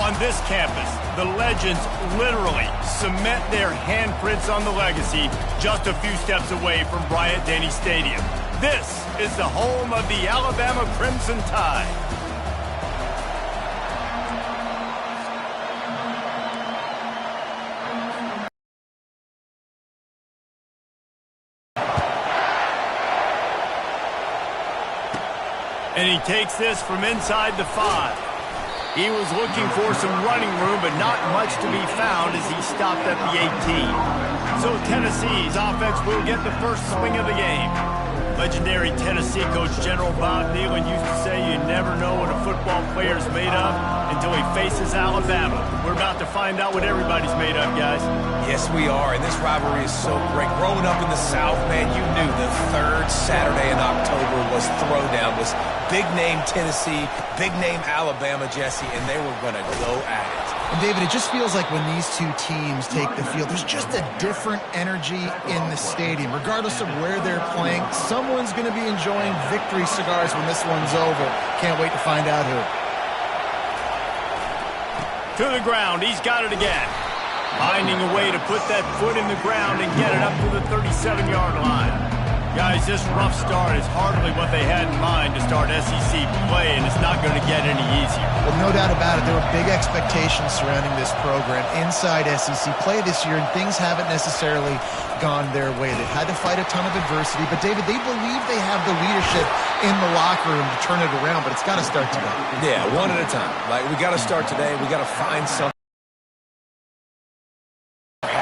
On this campus, the legends literally cement their handprints on the legacy just a few steps away from Bryant-Denny Stadium. This is the home of the Alabama Crimson Tide. And he takes this from inside the 5. He was looking for some running room, but not much to be found as he stopped at the 18. So Tennessee's offense will get the first swing of the game. Legendary Tennessee coach General Bob Neyland used to say you never know what a football player is made of until he faces Alabama. We're about to find out what everybody's made of, guys. Yes, we are, and this rivalry is so great. Growing up in the South, man, you knew the third Saturday in October was Throwdown, was big-name Tennessee, big-name Alabama, Jesse, and they were going to go at it. And David, it just feels like when these two teams take the field, there's just a different energy in the stadium. Regardless of where they're playing, someone's going to be enjoying victory cigars when this one's over. Can't wait to find out who. To the ground, he's got it again. Finding a way to put that foot in the ground and get it up to the 37-yard line. Guys, this rough start is hardly what they had in mind to start SEC play, and it's not going to get any easier. Well, no doubt about it. There were big expectations surrounding this program inside SEC play this year, and things haven't necessarily gone their way. They've had to fight a ton of adversity, but, David, they believe they have the leadership in the locker room to turn it around, but it's got to start today. Yeah, one at a time. Like, we got to start today. We got to find something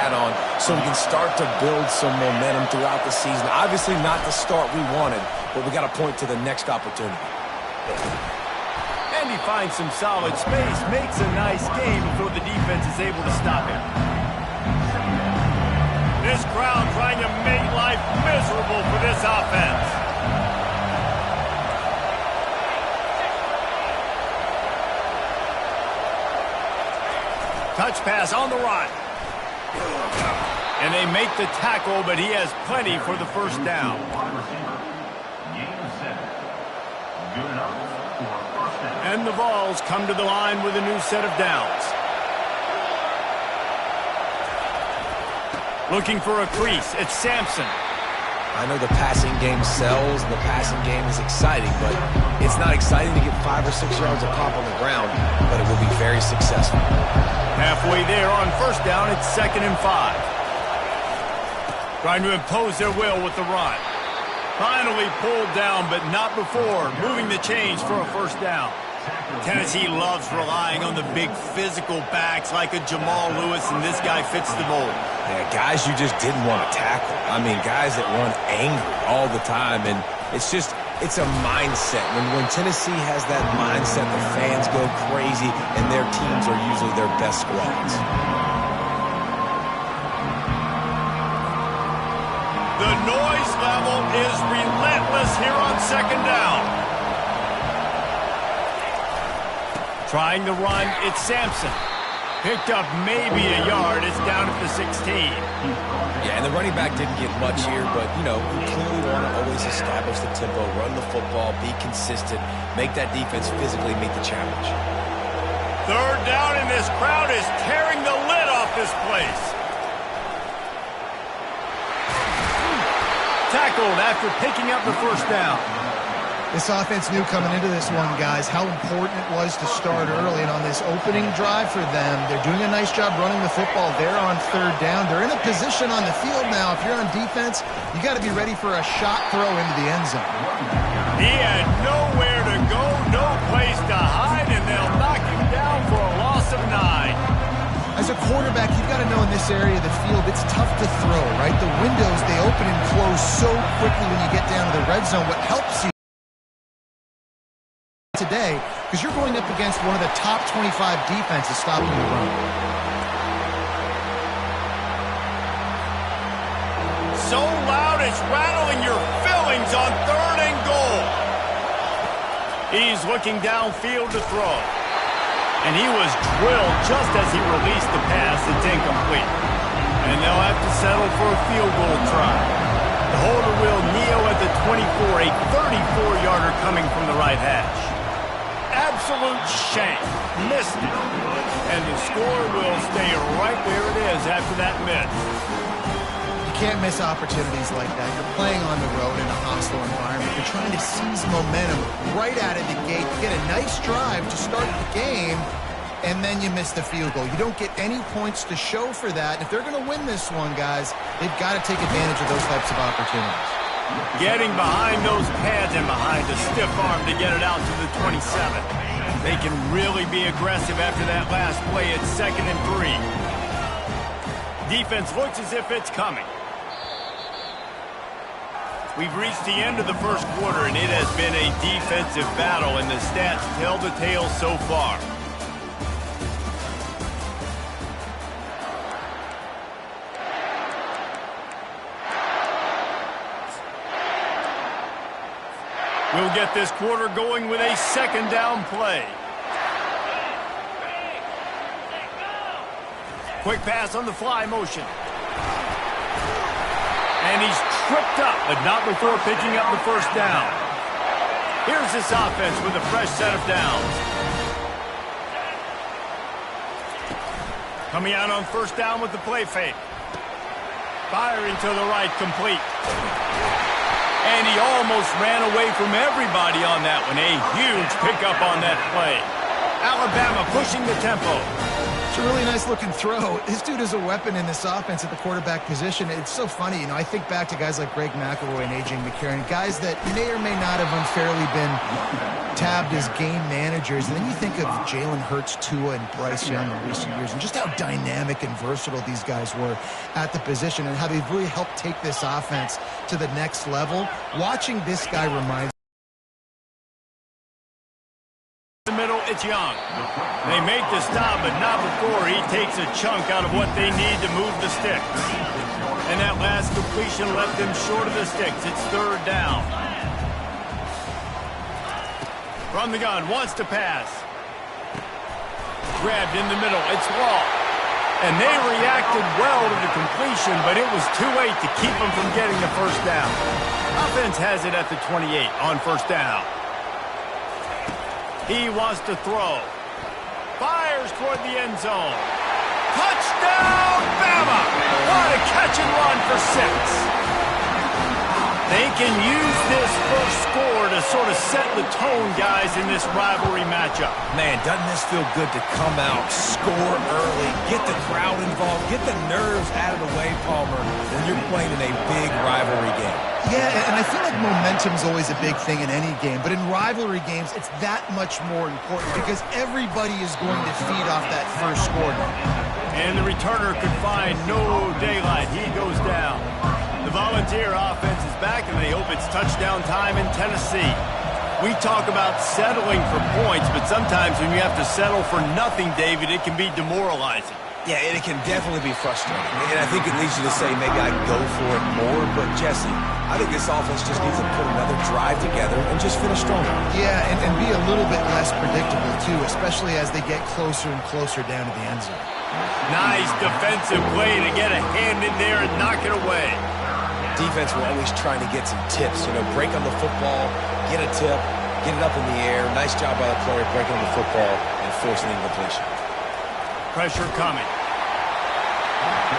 on so we can start to build some momentum throughout the season. Obviously not the start we wanted, but we got to point to the next opportunity. And he finds some solid space, makes a nice game before the defense is able to stop him. This crowd trying to make life miserable for this offense. Touch pass on the run. And they make the tackle, but he has plenty for the first down. And the Vols come to the line with a new set of downs. Looking for a crease, it's Sampson. I know the passing game sells, and the passing game is exciting, but it's not exciting to get 5 or 6 yards of pop on the ground, but it will be very successful. Halfway there on first down, it's 2nd and 5. Trying to impose their will with the run. Finally pulled down, but not before moving the chains for a first down. Tennessee loves relying on the big physical backs like a Jamal Lewis, and this guy fits the mold. Yeah, guys you just didn't want to tackle. I mean, guys that run angry all the time, and it's a mindset. When Tennessee has that mindset, the fans go crazy, and their teams are usually their best squads. The noise level is relentless here on 2nd down. Trying to run, it's Sampson. Picked up maybe a yard. It's down at the 16. Yeah, and the running back didn't get much here, but, you know, you clearly want to always establish the tempo, run the football, be consistent, make that defense physically meet the challenge. 3rd down, and this crowd is tearing the lid off this place. Tackled after picking up the first down. This offense knew coming into this one, guys, how important it was to start early. And on this opening drive for them, they're doing a nice job running the football. They're on 3rd down. They're in a position on the field now. If you're on defense, you got to be ready for a shot throw into the end zone. He had nowhere to go, no place to hide, and they'll knock him down for a loss of 9. As a quarterback, you've got to know in this area of the field, it's tough to throw, right? The windows, they open and close so quickly when you get down to the red zone. What helps you today, because you're going up against one of the top 25 defenses stopping the run. So loud it's rattling your fillings on 3rd and goal. He's looking downfield to throw. And he was drilled just as he released the pass. It's incomplete. And they'll have to settle for a field goal try. The holder will kneel at the 24, a 34-yarder coming from the right hash. absolute shank. Missed it. And the score will stay right where it is after that miss. You can't miss opportunities like that. You're playing on the road in a hostile environment. You're trying to seize momentum right out of the gate. You get a nice drive to start the game, and then you miss the field goal. You don't get any points to show for that. If they're going to win this one, guys, they've got to take advantage of those types of opportunities. Getting behind those pads and behind a stiff arm to get it out to the 27. They can really be aggressive after that last play at 2nd and 3. Defense looks as if it's coming. We've reached the end of the first quarter, and it has been a defensive battle, and the stats tell the tale so far. We'll get this quarter going with a 2nd down play. Quick pass on the fly motion. And he's tripped up, but not before picking up the first down. Here's this offense with a fresh set of downs. Coming out on 1st down with the play fake. Firing to the right, complete. And he almost ran away from everybody on that one. A huge pickup on that play. Alabama pushing the tempo. It's a really nice-looking throw. This dude is a weapon in this offense at the quarterback position. It's so funny. You know, I think back to guys like Greg McElroy and A.J. McCarron, guys that may or may not have unfairly been tabbed as game managers. And then you think of Jalen Hurts, Tua, and Bryce Young in recent years, and just how dynamic and versatile these guys were at the position and how they've really helped take this offense to the next level. Watching this guy reminds middle, it's Young. They make the stop, but not before he takes a chunk out of what they need to move the sticks. And that last completion left them short of the sticks. It's 3rd down. From the gun, wants to pass. Grabbed in the middle, it's Law. And they reacted well to the completion, but it was too late to keep them from getting the first down. Offense has it at the 28 on 1st down. He wants to throw. Fires toward the end zone. Touchdown, Bama! What a catch and run for 6. They can use this first score to sort of set the tone, guys, in this rivalry matchup. Man, doesn't this feel good to come out, score early, get the crowd involved, get the nerves out of the way, Palmer, when you're playing in a big rivalry game. Yeah, and I feel like momentum's always a big thing in any game, but in rivalry games, it's that much more important because everybody is going to feed off that first score. And the returner could find no daylight. He goes down. The Volunteer offense is back, and they hope it's touchdown time in Tennessee. We talk about settling for points, but sometimes when you have to settle for nothing, David, it can be demoralizing. Yeah, and it can definitely be frustrating. And I think it leads you to say maybe I go for it more. But, Jesse, I think this offense just needs to put another drive together and just finish stronger. Yeah, and be a little bit less predictable, too, especially as they get closer and closer down to the end zone. Nice defensive play to get a hand in there and knock it away. Defense will always trying to get some tips. You know, break on the football, get a tip, get it up in the air. Nice job by the player breaking on the football and forcing the incompletion. Pressure coming.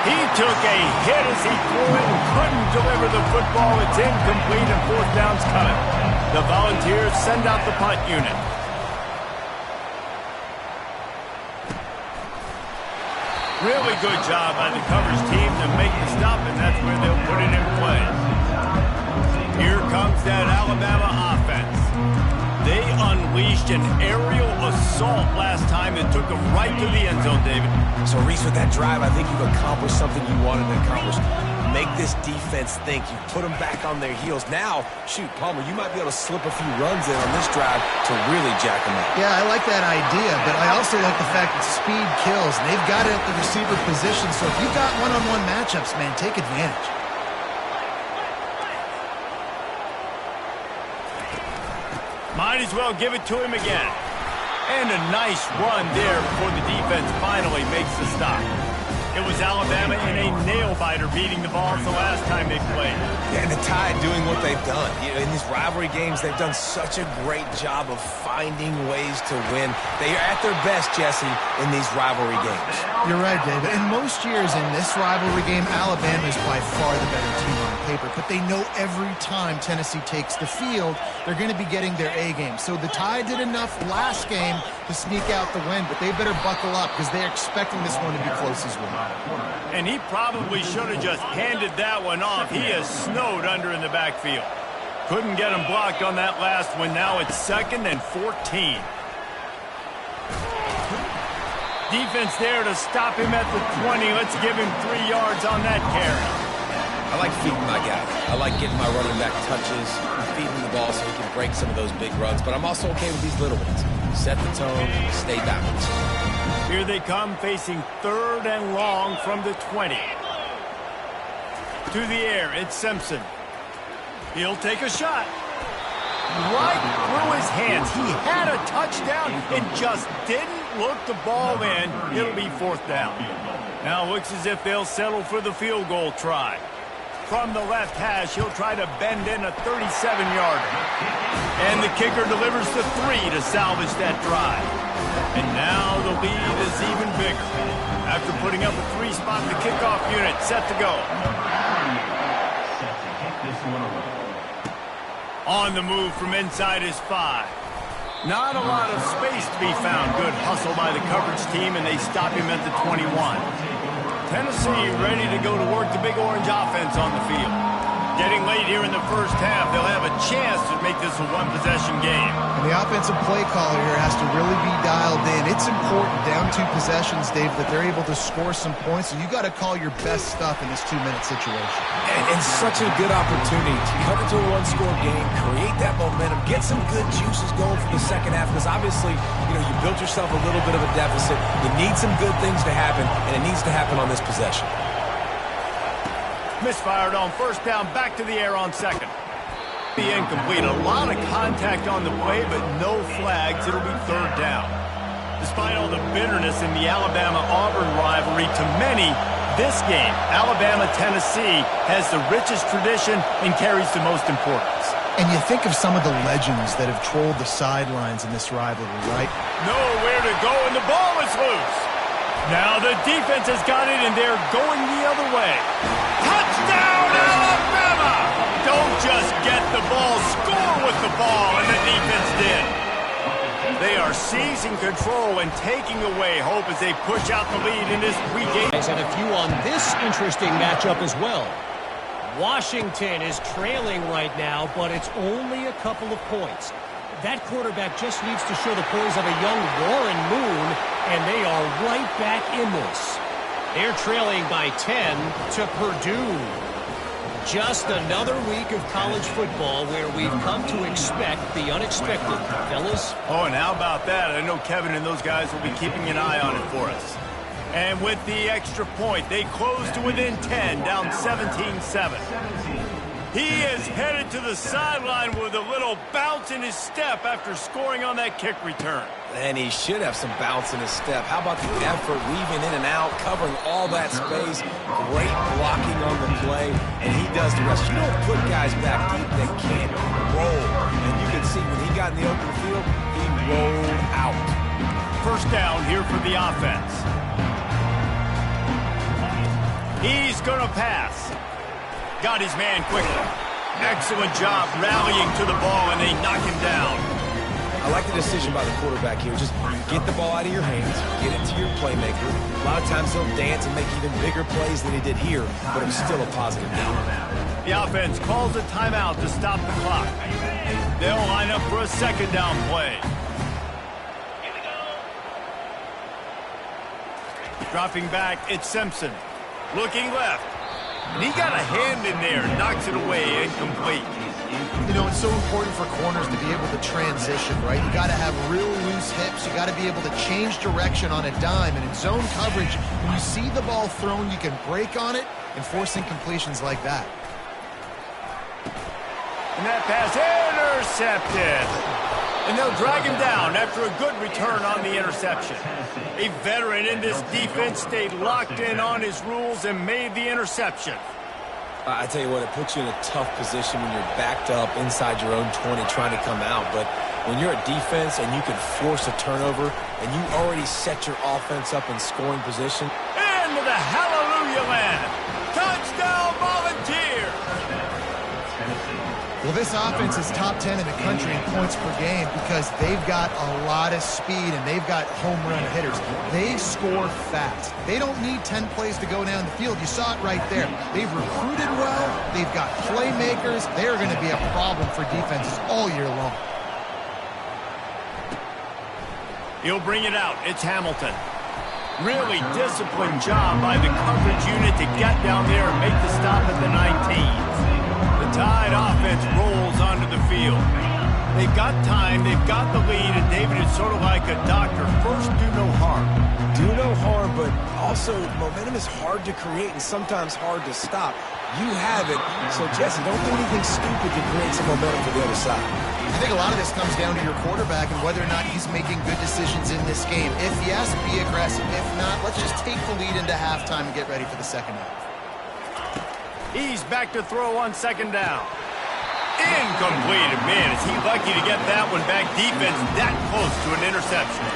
He took a hit as he threw it and couldn't deliver the football. It's incomplete and 4th down's coming. The Volunteers send out the punt unit. Really good job by the coverage team to make the stop, and that's where they'll put it in play. Here comes that Alabama offense. They unleashed an aerial assault last time that took them right to the end zone, David. So, Reese, with that drive, I think you've accomplished something you wanted to accomplish. Make this defense think. You put them back on their heels. Now, shoot, Palmer, you might be able to slip a few runs in on this drive to really jack them up. Yeah, I like that idea, but I also like the fact that speed kills. And they've got it at the receiver position, so if you've got one-on-one matchups, man, take advantage. Might as well give it to him again. And a nice run there before the defense finally makes the stop. It was Alabama in a nail-biter beating the Vols the last time they played. Yeah, and the Tide doing what they've done. You know, in these rivalry games, they've done such a great job of finding ways to win. They are at their best, Jesse, in these rivalry games. You're right, David. In most years in this rivalry game, Alabama is by far the better team on paper. But they know every time Tennessee takes the field, they're going to be getting their A game. So the Tide did enough last game to sneak out the win, but they better buckle up because they're expecting this one to be close as well. And he probably should have just handed that one off. He is snowed under in the backfield. Couldn't get him blocked on that last one. Now it's 2nd and 14. Defense there to stop him at the 20. Let's give him 3 yards on that carry. I like feeding my guys. I like getting my running back touches, feeding the ball so he can break some of those big runs. But I'm also okay with these little ones. Set the tone, stay balanced. Here they come, facing 3rd and long from the 20. To the air, it's Simpson. He'll take a shot. Right through his hands. He had a touchdown and just didn't look the ball in. It'll be 4th down. Now looks as if they'll settle for the field goal try. From the left hash, he'll try to bend in a 37-yarder. And the kicker delivers the 3 to salvage that drive. And now the lead is even bigger. After putting up a 3-spot, the kickoff unit set to go. On the move from inside his 5. Not a lot of space to be found. Good hustle by the coverage team, and they stop him at the 21. Tennessee ready to go to work the Big Orange offense on the field. Getting late here in the first half, they'll have a chance to make this a one-possession game. And the offensive play caller here has to really be dialed in. It's important, down 2 possessions, Dave, that they're able to score some points, and you got to call your best stuff in this 2-minute situation. And such a good opportunity to come into a one-score game, create that momentum, get some good juices going for the second half, because obviously, you built yourself a little bit of a deficit. You need some good things to happen, and it needs to happen on this possession. Misfired on 1st down, back to the air on 2nd. Be incomplete. A lot of contact on the play, but no flags. It'll be 3rd down. Despite all the bitterness in the Alabama-Auburn rivalry, to many, this game, Alabama-Tennessee, has the richest tradition and carries the most importance. And you think of some of the legends that have trolled the sidelines in this rivalry, right? Nowhere to go, and the ball is loose. Now the defense has got it, and they're going the other way. Touchdown, Alabama! Don't just get the ball, score with the ball, and the defense did. They are seizing control and taking away hope as they push out the lead in this Week 8. And a few on this interesting matchup as well. Washington is trailing right now, but it's only a couple of points. That quarterback just needs to show the poise of a young Warren Moon, and they are right back in this. They're trailing by 10 to Purdue. Just another week of college football where we've come to expect the unexpected, fellas. Oh, and how about that? I know Kevin and those guys will be keeping an eye on it for us. And with the extra point, they close to within 10, down 17-7. He is headed to the sideline with a little bounce in his step after scoring on that kick return. And he should have some bounce in his step. How about the effort, weaving in and out, covering all that space, great blocking on the play, and he does the rest. You don't put guys back deep that can't roll. And you can see when he got in the open field, he rolled out. 1st down here for the offense. He's going to pass. Got his man quickly. Excellent job rallying to the ball, and they knock him down. I like the decision by the quarterback here. Just get the ball out of your hands, get it to your playmaker. A lot of times he'll dance and make even bigger plays than he did here, but it was still a positive game. The offense calls a timeout to stop the clock. They'll line up for a 2nd down play. Dropping back, it's Simpson. Looking left. And he got a hand in there, knocks it away, incomplete. You know, it's so important for corners to be able to transition, right? You got to have real loose hips. You got to be able to change direction on a dime. And in zone coverage, when you see the ball thrown, you can break on it and force incompletions like that. And that pass intercepted. And they'll drag him down after a good return on the interception. A veteran in this defense stayed locked in on his rules and made the interception. I tell you what, it puts you in a tough position when you're backed up inside your own 20 trying to come out. But when you're a defense and you can force a turnover and you already set your offense up in scoring position. Into the hallelujah land. Touchdown Volunteers! Well, this offense is top 10 in the country in points per game because they've got a lot of speed and they've got home run hitters. They score fast. They don't need 10 plays to go down the field. You saw it right there. They've recruited well. They've got playmakers. They're going to be a problem for defenses all year long. He'll bring it out. It's Hamilton. Really disciplined job by the coverage unit to get down there and make the stop at the 19. The Tide offense rolls onto the field. They've got time, they've got the lead, and David is sort of like a doctor. First, do no harm. Do no harm, but also momentum is hard to create and sometimes hard to stop. You have it, so Jesse, don't do anything stupid to create some momentum for the other side. I think a lot of this comes down to your quarterback and whether or not he's making good decisions in this game. If yes, be aggressive. If not, let's just take the lead into halftime and get ready for the second half. He's back to throw on second down. Incomplete. Man, is he lucky to get that one back. Defense that close to an interception.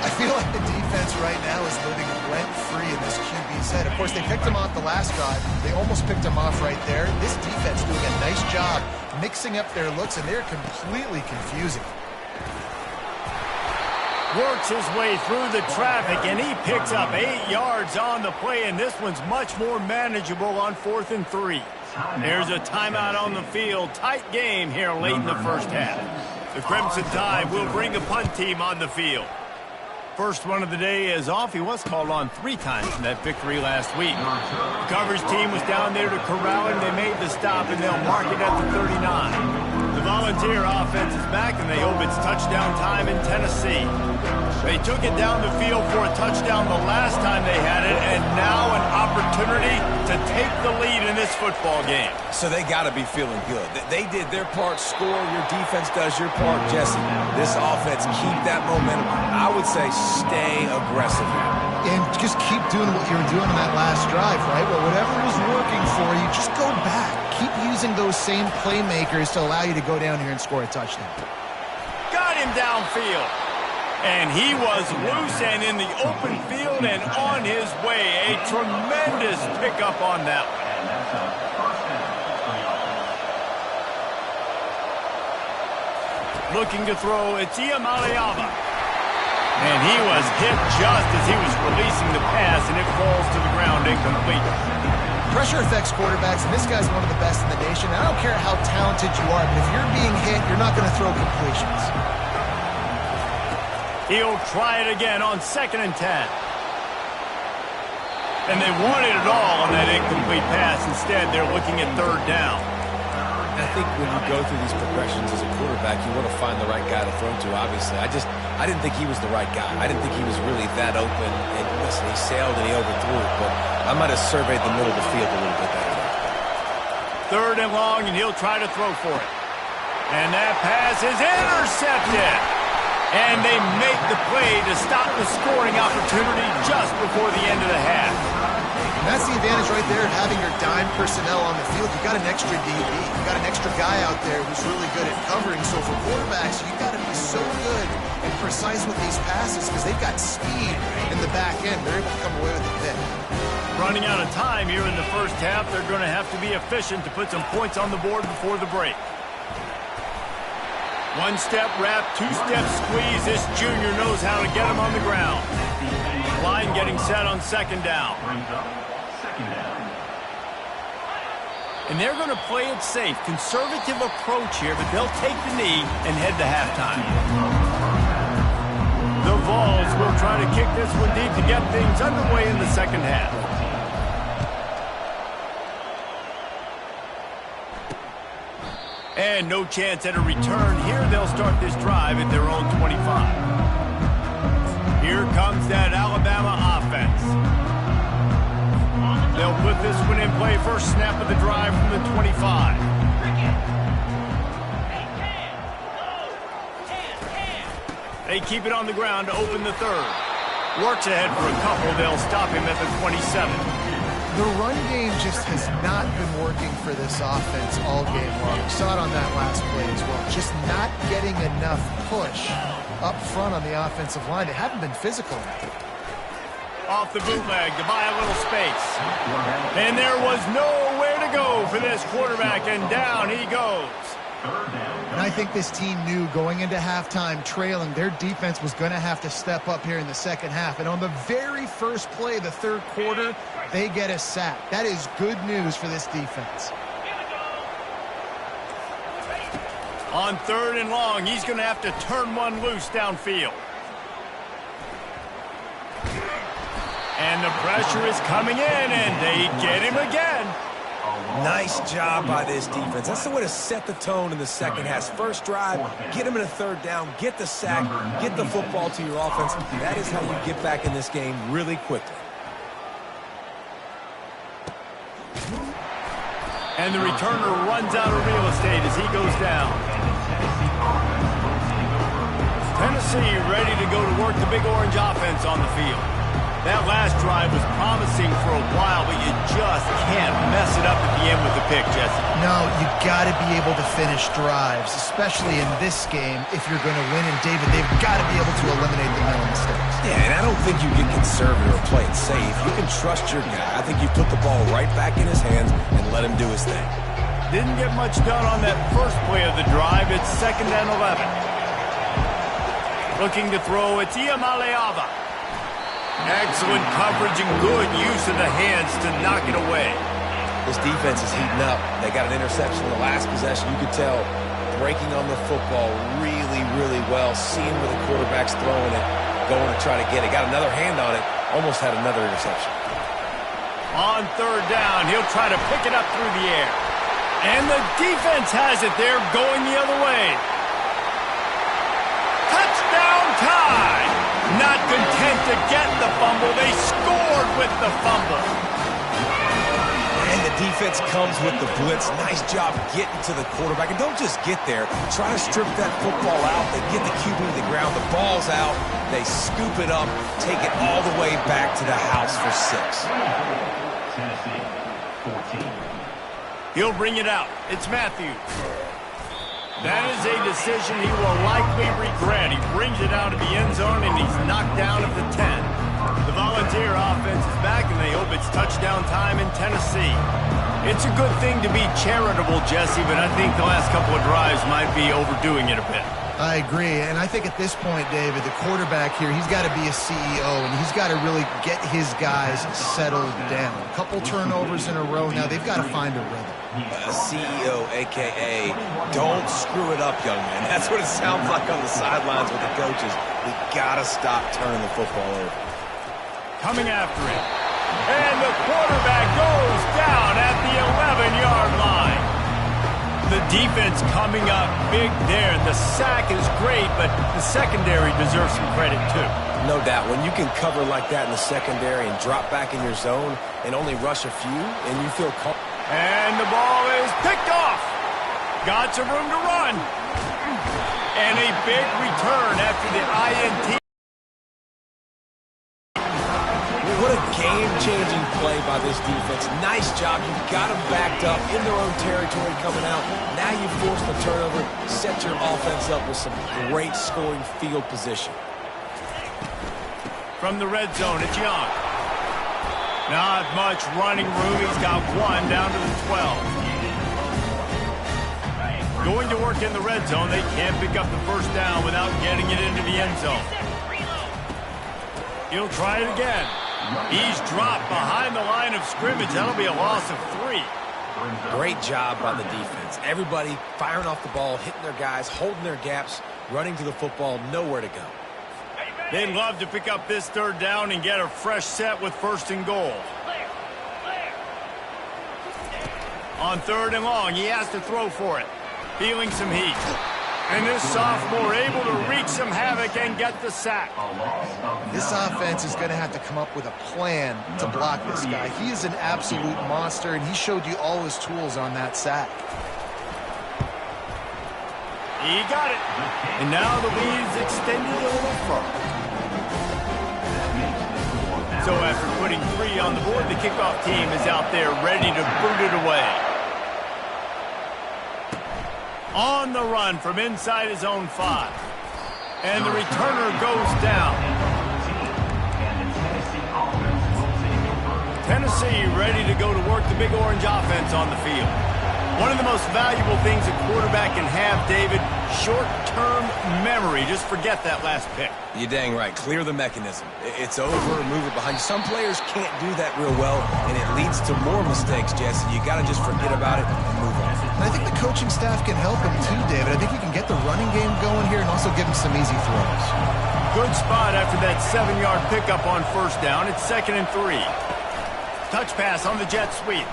I feel like the defense right now is living rent-free in this QB's head. Of course, they picked him off the last drive. They almost picked him off right there. This defense doing a nice job mixing up their looks, and they're completely confusing. Works his way through the traffic, and he picks up 8 yards on the play, and this one's much more manageable on 4th and 3. There's a timeout on the field. Tight game here late in the first half. The Crimson Tide will bring the punt team on the field. First one of the day is off. He was called on 3 times in that victory last week. The coverage team was down there to corral him. They made the stop, and they'll mark it at the 39. The Volunteer offense is back, and they hope it's touchdown time in Tennessee. They took it down the field for a touchdown the last time they had it, and now an opportunity to take the lead in this football game. So they got to be feeling good. They did their part, score. Your defense does your part, Jesse. This offense, keep that momentum. I would say stay aggressive now. And just keep doing what you were doing in that last drive, right? Well, whatever was working for you, just go back. Keep using those same playmakers to allow you to go down here and score a touchdown. Got him downfield. And he was loose and in the open field and on his way. A tremendous pickup on that one. Looking to throw, it's Iamaleava. And he was hit just as he was releasing the pass, and it falls to the ground incomplete. Pressure affects quarterbacks, and this guy's one of the best in the nation. I don't care how talented you are, but if you're being hit, you're not going to throw completions. He'll try it again on 2nd and 10. And they wanted it all on that incomplete pass. Instead, they're looking at 3rd down. I think when you go through these progressions as a quarterback, you want to find the right guy to throw to, obviously. I didn't think he was the right guy. I didn't think he was really that open. And listen, he sailed and he overthrew it, but I might have surveyed the middle of the field a little bit better. 3rd and long, and he'll try to throw for it. And that pass is intercepted. And they make the play to stop the scoring opportunity just before the end of the half. And that's the advantage right there of having your dime personnel on the field. You've got an extra DB. You've got an extra guy out there who's really good at covering. So for quarterbacks, you've got to be so good and precise with these passes because they've got speed in the back end. They're able to come away with the pick. Running out of time here in the first half, they're going to have to be efficient to put some points on the board before the break. 1-step wrap, 2-step squeeze. This junior knows how to get him on the ground. Line getting set on 2nd down. And they're going to play it safe. Conservative approach here, but they'll take the knee and head to halftime. The Vols will try to kick this one deep to get things underway in the second half. And no chance at a return here. They'll start this drive at their own 25. Here comes that Alabama offense. They'll put this one in play. First snap of the drive from the 25. They keep it on the ground to open the third. Works ahead for a couple. They'll stop him at the 27. The run game just has not been working for this offense all game long. We saw it on that last play as well. Just not getting enough push up front on the offensive line. They haven't been physical. Off the bootleg to buy a little space. And there was nowhere to go for this quarterback, and down he goes. And I think this team knew going into halftime trailing, their defense was going to have to step up here in the second half. And on the very first play of the third quarter, they get a sack. That is good news for this defense. On 3rd and long, he's going to have to turn one loose downfield. And the pressure is coming in, and they get him again. Nice job by this defense. That's the way to set the tone in the second half. First drive, get him in a 3rd down, get the sack, get the football to your offense. That is how you get back in this game really quickly. And the returner runs out of real estate as he goes down. Tennessee ready to go to work the Big Orange offense on the field. That last drive was promising for a while, but you just can't mess it up at the end with the pick, Jesse. No, you got to be able to finish drives, especially in this game if you're going to win. And, David, they've got to be able to eliminate the mental mistakes. Yeah, and I don't think you get conservative or play it safe. You can trust your guy. I think you put the ball right back in his hands and let him do his thing. Didn't get much done on that first play of the drive. It's 2nd and 11. Looking to throw, it's Iamaleava. Excellent coverage and good use of the hands to knock it away. This defense is heating up. They got an interception in the last possession. You could tell breaking on the football really, really well, seeing where the quarterback's throwing it, going to try to get it. Got another hand on it, almost had another interception. On 3rd down, he'll try to pick it up through the air. And the defense has it there going the other way. Touchdown tie! Not content to get the fumble, they scored with the fumble. And the defense comes with the blitz. Nice job getting to the quarterback. And don't just get there. Try to strip that football out. They get the QB to the ground. The ball's out. They scoop it up, take it all the way back to the house for 6. He'll bring it out. It's Matthews. That is a decision he will likely regret. He brings it out of the end zone, and he's knocked down at the 10. The Volunteer offense is back, and they hope it's touchdown time in Tennessee. It's a good thing to be charitable, Jesse, but I think the last couple of drives might be overdoing it a bit. I agree, and I think at this point, David, the quarterback here, he's got to be a CEO, and he's got to really get his guys settled down. A couple turnovers in a row now. They've got to find a rhythm. CEO, a.k.a. don't screw it up, young man. That's what it sounds like on the sidelines with the coaches. We got to stop turning the football over. Coming after it. And the quarterback goes down at the 11-yard line. The defense coming up big there. The sack is great, but the secondary deserves some credit, too. No doubt. When you can cover like that in the secondary and drop back in your zone and only rush a few, and you feel comfortable. And the ball is picked off. Got some room to run. And a big return after the INT. What a game-changing play by this defense. Nice job. You've got them backed up in their own territory coming out. Now you force the turnover, set your offense up with some great scoring field position. From the red zone, it's Young. Not much running room. He's got one down to the 12. Going to work in the red zone. They can't pick up the first down without getting it into the end zone. He'll try it again. He's dropped behind the line of scrimmage. That'll be a loss of 3. Great job by the defense. Everybody firing off the ball, hitting their guys, holding their gaps, running to the football, nowhere to go. They'd love to pick up this 3rd down and get a fresh set with 1st and goal. On 3rd and long, he has to throw for it. Feeling some heat. And this sophomore able to wreak some havoc and get the sack. This offense is going to have to come up with a plan to block this guy. He is an absolute monster, and he showed you all his tools on that sack. He got it. And now the lead's extended a little further. So after putting 3 on the board, the kickoff team is out there ready to boot it away. On the run from inside his own 5. And the returner goes down. Tennessee ready to go to work the Big Orange offense on the field. One of the most valuable things a quarterback can have, David, short-term memory. Just forget that last pick. You're dang right. Clear the mechanism. It's over, move it behind you. Some players can't do that real well, and it leads to more mistakes, Jesse. You got to just forget about it and move on. And I think the coaching staff can help him too, David. I think he can get the running game going here and also give him some easy throws. Good spot after that 7-yard pickup on first down. It's 2nd and 3. Touch pass on the jet sweep.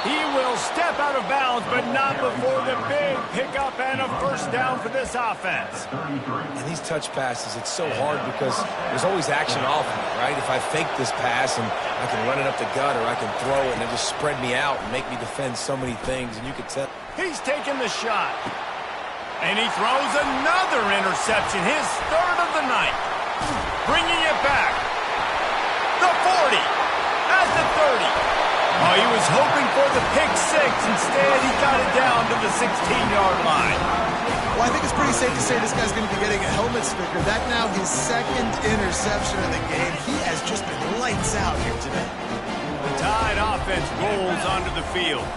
He will step out of bounds, but not before the big pickup and a first down for this offense. And these touch passes, it's so hard because there's always action off of it, right? If I fake this pass and I can run it up the gut or I can throw it and it just spread me out and make me defend so many things, and you could tell. He's taking the shot. And he throws another interception, his 3rd of the night. Bringing it back. The 40. At the 30. Oh, he was hoping for the pick 6. Instead, he got it down to the 16-yard line. Well, I think it's pretty safe to say this guy's going to be getting a helmet sticker. That now his 2nd interception of the game. He has just been lights out here today. The Tide offense rolls onto the field.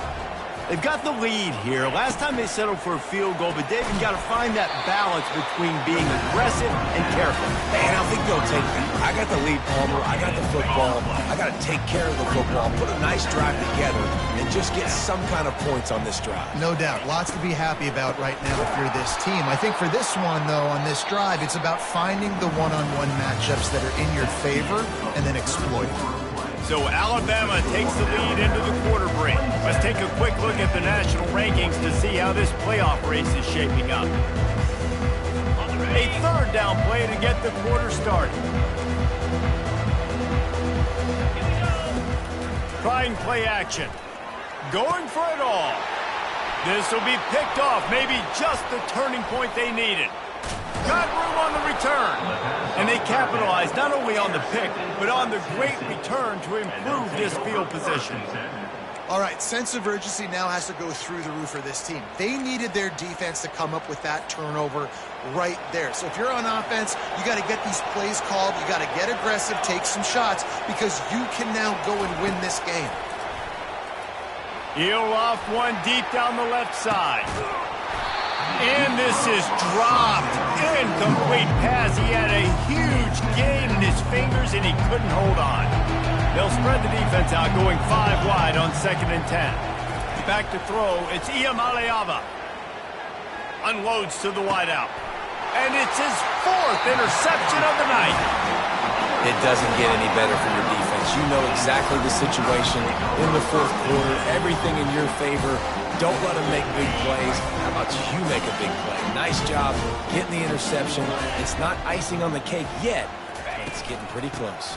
They've got the lead here. Last time they settled for a field goal, but David, got to find that balance between being aggressive and careful. And I think they'll take that. I got the lead, Palmer. I got the football. I got to take care of the football, put a nice drive together, and just get some kind of points on this drive. No doubt. Lots to be happy about right now if you're this team. I think for this one, though, on this drive, it's about finding the one-on-one matchups that are in your favor and then exploiting. So Alabama takes the lead into the quarter break. Let's take a quick look at the national rankings to see how this playoff race is shaping up. A 3rd down play to get the quarter started. Trying play action. Going for it all. This will be picked off. Maybe just the turning point they needed. Got room on the return. And they capitalized not only on the pick, but on the great return to improve this field position. All right, sense of urgency now has to go through the roof for this team. They needed their defense to come up with that turnover right there. So if you're on offense, you got to get these plays called. You got to get aggressive, take some shots, because you can now go and win this game. He'll off one deep down the left side. And this is dropped. Incomplete pass. He had a huge gain in his fingers, and he couldn't hold on. They'll spread the defense out, going 5 wide on 2nd and 10. Back to throw. It's Iamaleava. Unloads to the wideout. And it's his 4th interception of the night. It doesn't get any better for your defense. You know exactly the situation in the 4th quarter. Everything in your favor. Don't let them make big plays. How about you make a big play? Nice job getting the interception. It's not icing on the cake yet, but it's getting pretty close.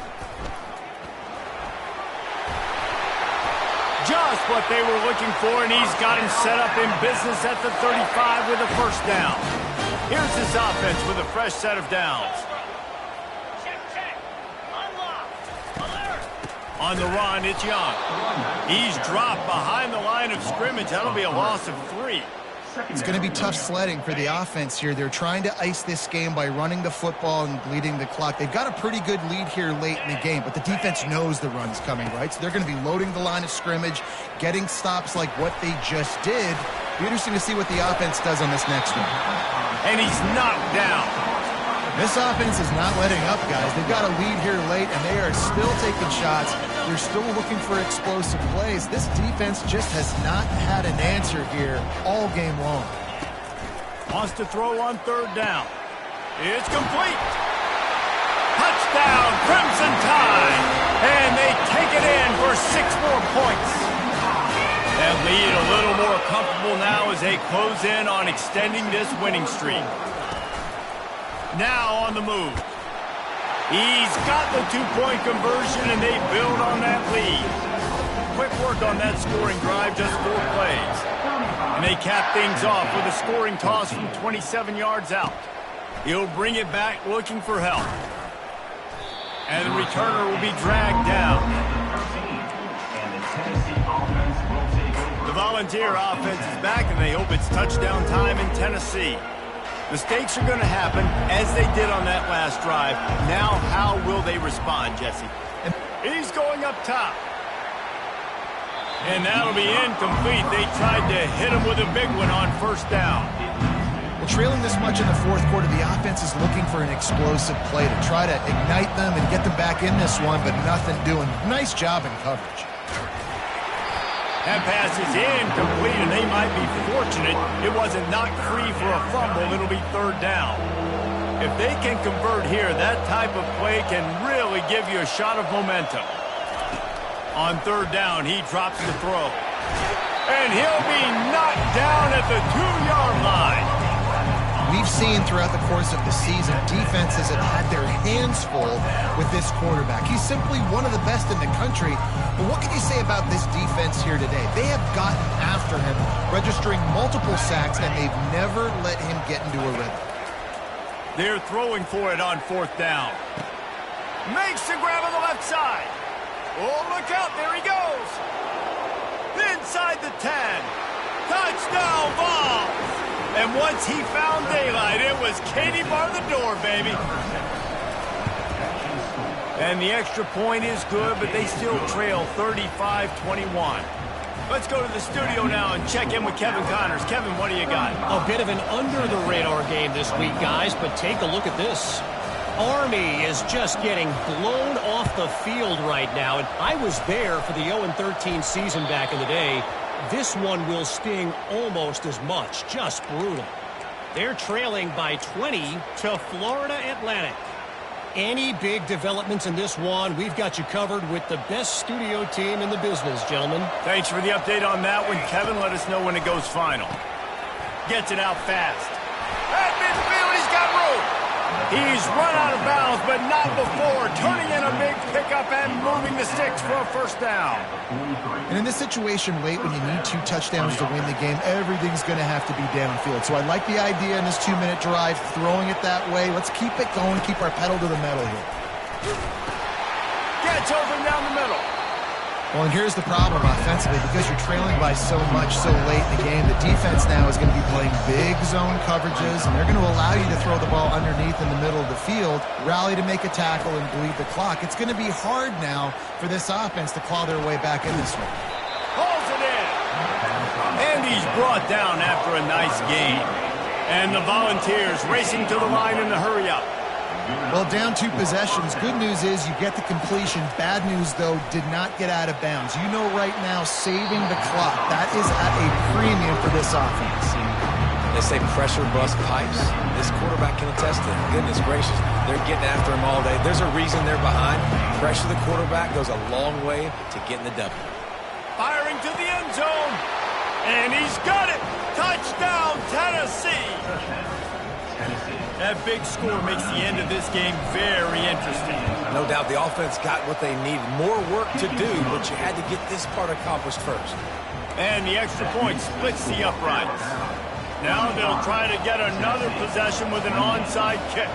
Just what they were looking for, and he's got him set up in business at the 35 with a first down. Here's this offense with a fresh set of downs. On the run, it's Young. He's dropped behind the line of scrimmage. That'll be a loss of 3. It's going to be tough sledding for the offense here. They're trying to ice this game by running the football and bleeding the clock. They've got a pretty good lead here late in the game, but the defense knows the run's coming, right? So they're going to be loading the line of scrimmage, getting stops like what they just did. Be interesting to see what the offense does on this next one. And he's knocked down. This offense is not letting up, guys. They've got a lead here late, and they are still taking shots. They're still looking for explosive plays. This defense just has not had an answer here all game long. Wants to throw on 3rd down. It's complete. Touchdown, Crimson Tide. And they take it in for 6 more points. That lead a little more comfortable now as they close in on extending this winning streak. Now on the move. He's got the 2-point conversion, and they build on that lead. Quick work on that scoring drive, just 4 plays. And they cap things off with a scoring toss from 27 yards out. He'll bring it back looking for help. And the returner will be dragged down. The Volunteer offense is back, and they hope it's touchdown time in Tennessee. Mistakes are going to happen, as they did on that last drive. Now, how will they respond, Jesse? He's going up top. And that'll be incomplete. They tried to hit him with a big one on first down. Well, trailing this much in the fourth quarter, the offense is looking for an explosive play to try to ignite them and get them back in this one, but nothing doing. Nice job in coverage. That pass is incomplete, and they might be fortunate it wasn't knocked free for a fumble. It'll be third down. If they can convert here, that type of play can really give you a shot of momentum. On third down, he drops the throw. And he'll be knocked down at the 2-yard line. We've seen throughout the course of the season, defenses have had their hands full with this quarterback. He's simply one of the best in the country. But what can you say about this defense here today? They have gotten after him, registering multiple sacks, and they've never let him get into a rhythm. They're throwing for it on fourth down. Makes the grab on the left side. Oh, look out. There he goes. Inside the 10. Touchdown ball. And once he found daylight, it was Katie bar the door, baby. And the extra point is good, but they still trail 35-21. Let's go to the studio now and check in with Kevin Connors. Kevin, what do you got? A bit of an under-the-radar game this week, guys, but take a look at this. Army is just getting blown off the field right now, and I was there for the 0-13 season back in the day. This one will sting almost as much. Just brutal. They're trailing by 20 to Florida Atlantic. Any big developments in this one, we've got you covered with the best studio team in the business, gentlemen. Thanks for the update on that one, Kevin. Let us know when it goes final. Gets it out fast. At midfield, he's got room. He's run out of bounds, but not before turning in a big pickup and moving the sticks for a first down. And in this situation, late when you need 2 touchdowns to win the game, everything's going to have to be downfield. So I like the idea in this 2-minute drive, throwing it that way. Let's keep it going, keep our pedal to the metal here. Gets open down the middle. Well, and here's the problem offensively. Because you're trailing by so much so late in the game, the defense now is going to be playing big zone coverages, and they're going to allow you to throw the ball underneath in the middle of the field, rally to make a tackle, and bleed the clock. It's going to be hard now for this offense to claw their way back in this one. Pulls it in. And he's brought down after a nice gain. And the Volunteers racing to the line in the hurry-up. Well, down 2 possessions. Good news is you get the completion. Bad news, though, did not get out of bounds. You know right now, saving the clock, that is at a premium for this offense. They say pressure bust pipes. This quarterback can attest to it. Goodness gracious, they're getting after him all day. There's a reason they're behind. Pressure the quarterback goes a long way to getting the W. Firing to the end zone. And he's got it. Touchdown, Tennessee. That big score makes the end of this game very interesting. No doubt the offense got what they needed. More work to do, but you had to get this part accomplished first. And the extra point splits the uprights. Now they'll try to get another possession with an onside kick.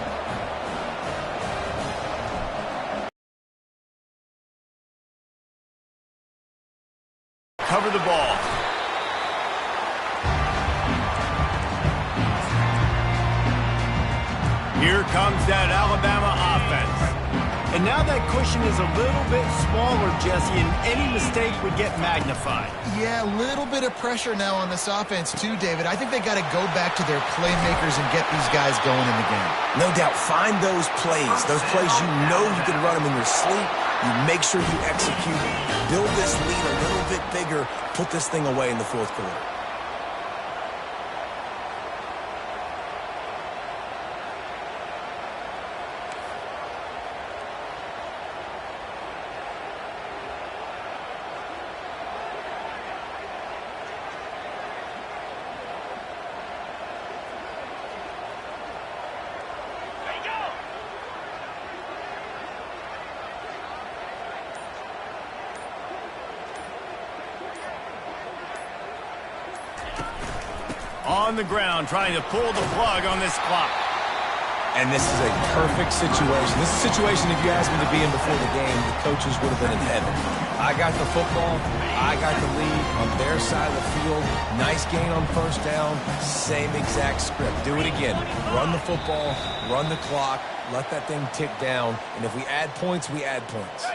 Cover the ball. Here comes that Alabama offense. And now that cushion is a little bit smaller, Jesse, and any mistake would get magnified. Yeah, a little bit of pressure now on this offense too, David. I think they got to go back to their playmakers and get these guys going in the game. No doubt, find those plays you know you can run them in your sleep. You make sure you execute, build this lead a little bit bigger, put this thing away in the fourth quarter. on the ground trying to pull the plug on this clock. And this is a perfect situation. This is a situation, if you asked me to be in before the game, the coaches would have been in heaven. I got the football. I got the lead on their side of the field. Nice gain on first down. Same exact script. Do it again. Run the football. Run the clock. Let that thing tick down. And if we add points, we add points.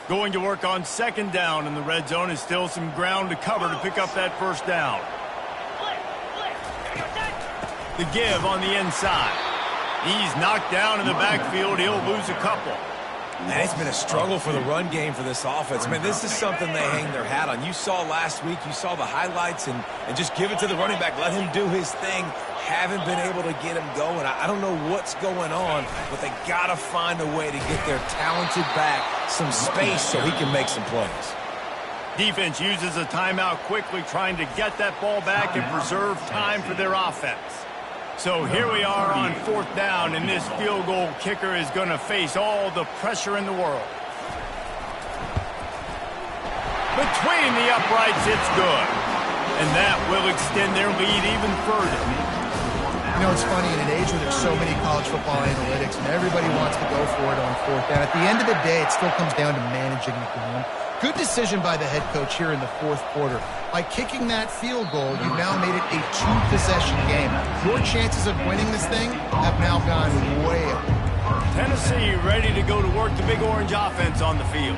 Going to work on second down in the red zone is still some ground to cover to pick up that first down. The give on the inside. He's knocked down in the backfield. He'll lose a couple. Man, it's been a struggle for the run game for this offense. Man, this is something they hang their hat on. You saw last week, you saw the highlights, and just give it to the running back. Let him do his thing. Haven't been able to get him going. I don't know what's going on, but they got to find a way to get their talented back some space so he can make some plays. Defense uses a timeout quickly, trying to get that ball back and preserve time for their offense. So here we are on fourth down, and this field goal kicker is going to face all the pressure in the world. Between the uprights, it's good. And that will extend their lead even further. You know, it's funny, in an age where there's so many college football analytics and everybody wants to go for it on fourth down, at the end of the day, it still comes down to managing the game. Good decision by the head coach here in the fourth quarter. By kicking that field goal, you've now made it a two-possession game. Your chances of winning this thing have now gone way up. Tennessee ready to go to work the Big Orange offense on the field.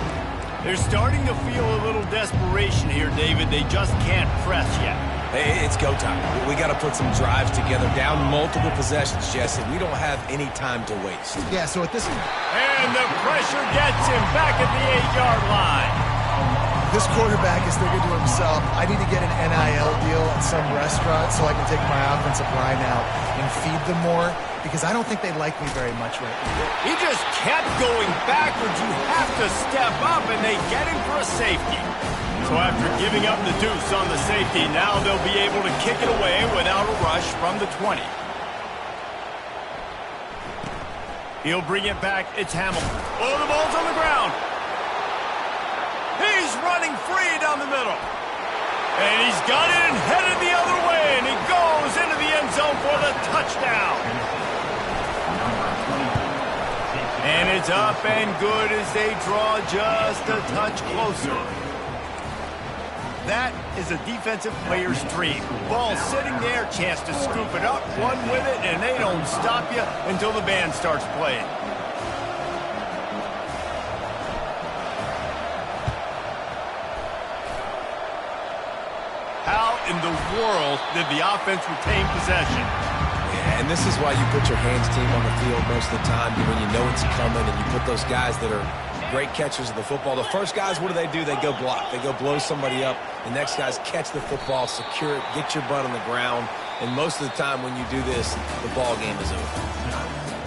They're starting to feel a little desperation here, David. They just can't press yet. Hey, it's go time. We got to put some drives together. Down multiple possessions, Jesse. We don't have any time to waste. Yeah, so at this... And the pressure gets him back at the 8-yard line. This quarterback is thinking to himself, I need to get an NIL deal at some restaurant so I can take my offensive line out and feed them more, because I don't think they like me very much right now. He just kept going backwards. You have to step up, and they get him for a safety. So after giving up the deuce on the safety, now they'll be able to kick it away without a rush from the 20. He'll bring it back. It's Hamilton. Oh, the ball's on the ground. He's running free down the middle. And he's got it and headed the other way. And he goes into the end zone for the touchdown. And it's up and good as they draw just a touch closer. That is a defensive player's dream. Ball sitting there, chance to scoop it up, run with it, and they don't stop you until the band starts playing. How in the world did the offense retain possession? Yeah, and this is why you put your hands team on the field most of the time, when you know it's coming, and you put those guys that are great catchers of the football. The first guys, what do? They go block. They go blow somebody up. The next guys catch the football, secure it, get your butt on the ground. And most of the time when you do this, the ball game is over.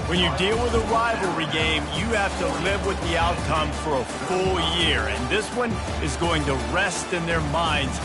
When you deal with a rivalry game, you have to live with the outcome for a full year. And this one is going to rest in their minds.